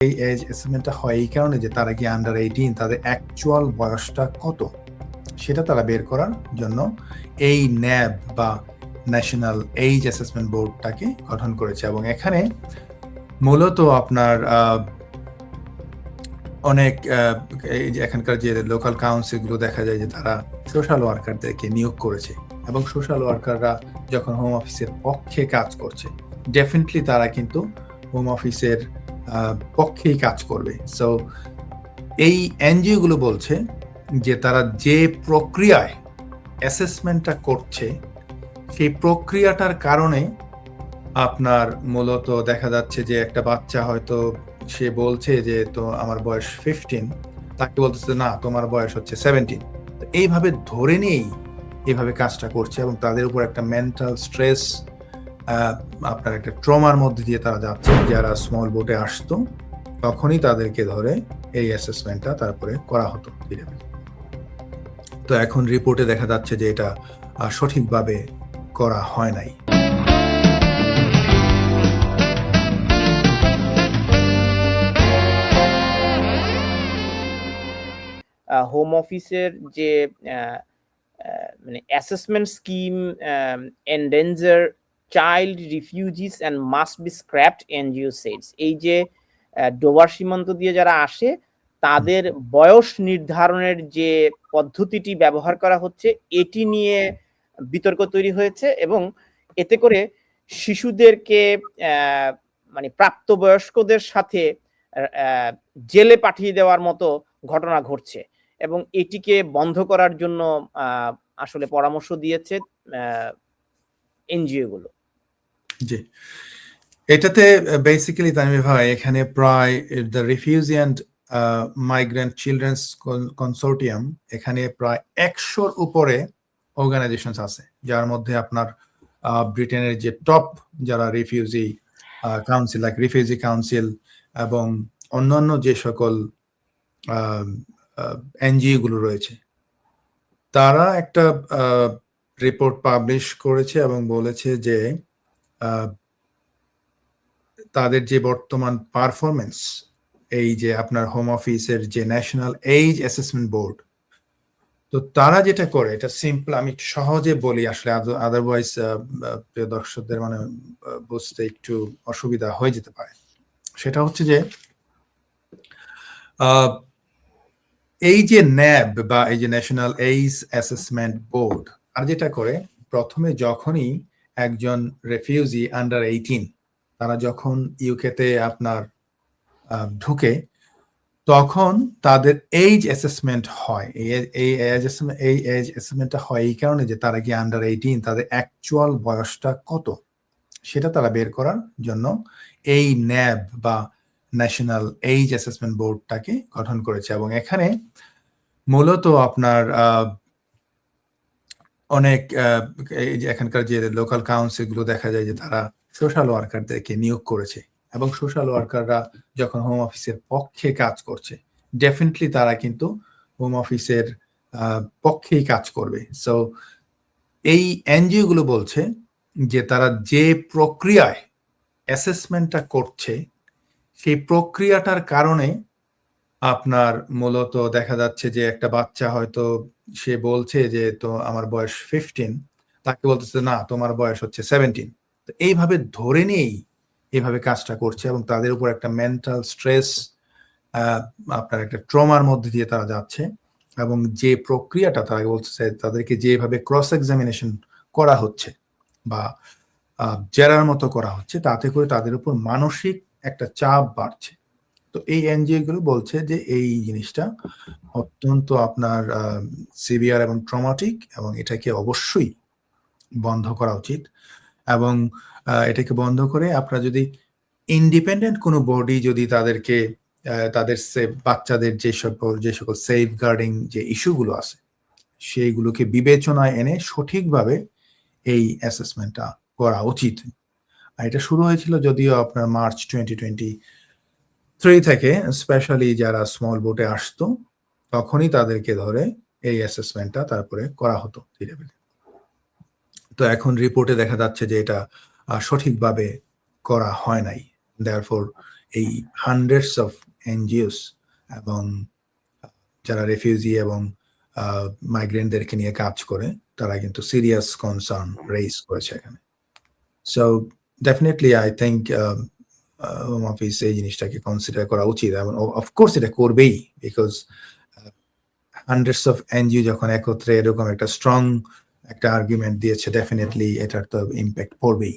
এই এজ অ্যাসেসমেন্টটা হয় এই কারণে যে তারা কি আন্ডার 18, তাদের অ্যাকচুয়াল বয়সটা কত সেটা তারা বের করার জন্য এই ন্যাব বা ন্যাশনাল এইজ অ্যাসেসমেন্ট বোর্ডটাকে গঠন করেছে। এবং এখানে মূলত আপনার অনেক এই যে এখানকার যে লোকাল কাউন্সিলগুলো দেখা যায় যে তারা সোশ্যাল ওয়ার্কারদেরকে নিয়োগ করেছে, এবং সোশ্যাল ওয়ার্কাররা যখন হোম অফিসের পক্ষে কাজ করছে ডেফিনেটলি তারা কিন্তু হোম অফিসের পক্ষেই কাজ করবে। সো এই এনজিওগুলো বলছে যে তারা যে প্রক্রিয়ায় অ্যাসেসমেন্টটা করছে সেই প্রক্রিয়াটার কারণে আপনার মূলত দেখা যাচ্ছে যে একটা বাচ্চা হয়তো সে বলছে যে তো আমার বয়স 15, তাকে বলতেছে না তোমার বয়স হচ্ছে 17। এইভাবে ধরে নিয়েই এইভাবে কাজটা করছে, এবং তাদের উপর একটা মেন্টাল স্ট্রেস, আপনার একটা ট্রমার মধ্যে দিয়ে তারা যাচ্ছে। যারা স্মল বোটে আসতো তখনই তাদেরকে ধরে এই অ্যাসেসমেন্টটা তারপরে করা হতো ধীরে ধীরে। তো এখন রিপোর্টে দেখা যাচ্ছে যে এটা সঠিকভাবে করা হয় নাই। হোম অফিসের যে মানে assessment scheme endanger child refugees and must be scrapped NGO সেটস, এই যে ডোবার সীমান্ত দিয়ে যারা আসে তাদের বয়স নির্ধারণের যে পদ্ধতিটি ব্যবহার করা হচ্ছে এটি নিয়ে বিতর্ক তৈরি হয়েছে, এবং এতে করে শিশুদেরকে মানে প্রাপ্তবয়স্কদের সাথে জেলে পাঠিয়ে দেওয়ার মতো ঘটনা ঘটছে, এবং এটিকে বন্ধ করার জন্য আসলে পরামর্শ দিয়েছে এনজিও গুলো। জি, এটাতে বেসিক্যালি তানভীর ভাই এখানে প্রায় the refugee and migrant children's consortium, এখানে প্রায় 100-র উপরে অর্গানাইজেশন আছে, যার মধ্যে আপনার ব্রিটেনের যে টপ যারা refugee council, like refugee council, এবং অন্যান্য যে সকল এনজিও গুলো রয়েছে, তারা একটা রিপোর্ট পাবলিশ করেছে এবং বলেছে যে তাদের যে বর্তমান পারফরমেন্স, এই যে আপনার হোম অফিসের যে ন্যাশনাল এইজ অ্যাসেসমেন্ট বোর্ড, তো তারা যেটা করে এটা সিম্পল, আমি একটু সহজে বলি, আসলে আদারওয়াইজ প্রিয় দর্শকদের মানে বুঝতে একটু অসুবিধা হয়ে যেতে পারে। সেটা হচ্ছে যে এই যে ন্যাব বা এই যে ন্যাশনাল এইজ অ্যাসেসমেন্ট বোর্ড, আর যেটা করে প্রথমে যখনই একজন রেফিউজি আন্ডার 18 তারা যখন ইউকেতে আপনার ঢুকে তখন তাদের এইজ অ্যাসেসমেন্ট হয়। এই এইজ অ্যাসেসমেন্টটা হয় এই কারণে যে তারা কি আন্ডার 18, তাদের অ্যাকচুয়াল বয়সটা কত সেটা তারা বের করার জন্য এই ন্যাব বা ন্যাশনাল এইজ অ্যাসেসমেন্ট বোর্ডটাকে গঠন করেছে। এবং এখানে মূলত আপনার অনেক এই যে এখানকার যে লোকাল কাউন্সিলগুলো দেখা যায় যে তারা সোশ্যাল ওয়ার্কারদেরকে নিয়োগ করেছে, এবং সোশ্যাল ওয়ার্কাররা যখন হোম অফিসের পক্ষে কাজ করছে ডেফিনেটলি তারা কিন্তু হোম অফিসের পক্ষেই কাজ করবে। সো এই এনজিও গুলো বলছে যে তারা যে প্রক্রিয়ায় অ্যাসেসমেন্টটা করছে সেই প্রক্রিয়াটার কারণে আপনার মূলত দেখা যাচ্ছে যে একটা বাচ্চা হয়তো সে বলছে যে তো আমার বয়স 15, তাকে বলতেছে না তোমার বয়স হচ্ছে 17। তো এইভাবে ধরে নিয়েই এইভাবে কাজটা করছে, এবং তাদের উপর একটা মেন্টাল স্ট্রেস, আপনার একটা ট্রমার মধ্যে দিয়ে তারা যাচ্ছে। এবং যে প্রক্রিয়াটা তারা বলছে তাদেরকে যেভাবে ক্রস এক্সামিনেশন করা হচ্ছে বা জেরার মতো করা হচ্ছে, তাতে করে তাদের উপর মানসিক একটা চাপ বাড়ছে। তো এই এনজিও গুলো বলছে যে এই জিনিসটা অত্যন্ত আপনার সিভিয়ার এবং ট্রমাটিক, এবং এটাকে অবশ্যই বন্ধ করা উচিত। এবং এটাকে বন্ধ করে আপনারা যদি ইন্ডিপেন্ডেন্ট কোনো বডি যদি তাদেরকে তাদের বাচ্চাদের যে সকল সেফ গার্ডিং যে ইস্যুগুলো আছে সেইগুলোকে বিবেচনায় এনে সঠিকভাবে এই অ্যাসেসমেন্টটা করা উচিত। আর এটা শুরু হয়েছিল যদিও আপনার মার্চ 2023 থেকে, স্পেশালি যারা স্মল বোটে আসতো তখনই তাদেরকে ধরে এই অ্যাসেসমেন্টটা তারপরে করা হতো ধীরে ধীরে। তো এখন রিপোর্টে দেখা যাচ্ছে যে এটা সঠিকভাবে করা হয় নাই। দেয়ারফর এই হান্ড্রেডস অফ এনজিওস এবং যারা রেফিউজি এবং মাইগ্রেন্টদেরকে নিয়ে কাজ করে তারা কিন্তু সিরিয়াস কনসার্ন রেইজ করেছে এখানে। So definitely I think home office এই জিনিসটাকে কনসিডার করা উচিত এবং অফকোর্স এটা করবেই, বিকজ হান্ড্রেডস অফ এনজিও যখন একত্রে এরকম একটা স্ট্রং একটা আর্গুমেন্ট দিয়েছে, ডেফিনেটলি এটার তো ইম্প্যাক্ট পড়বেই।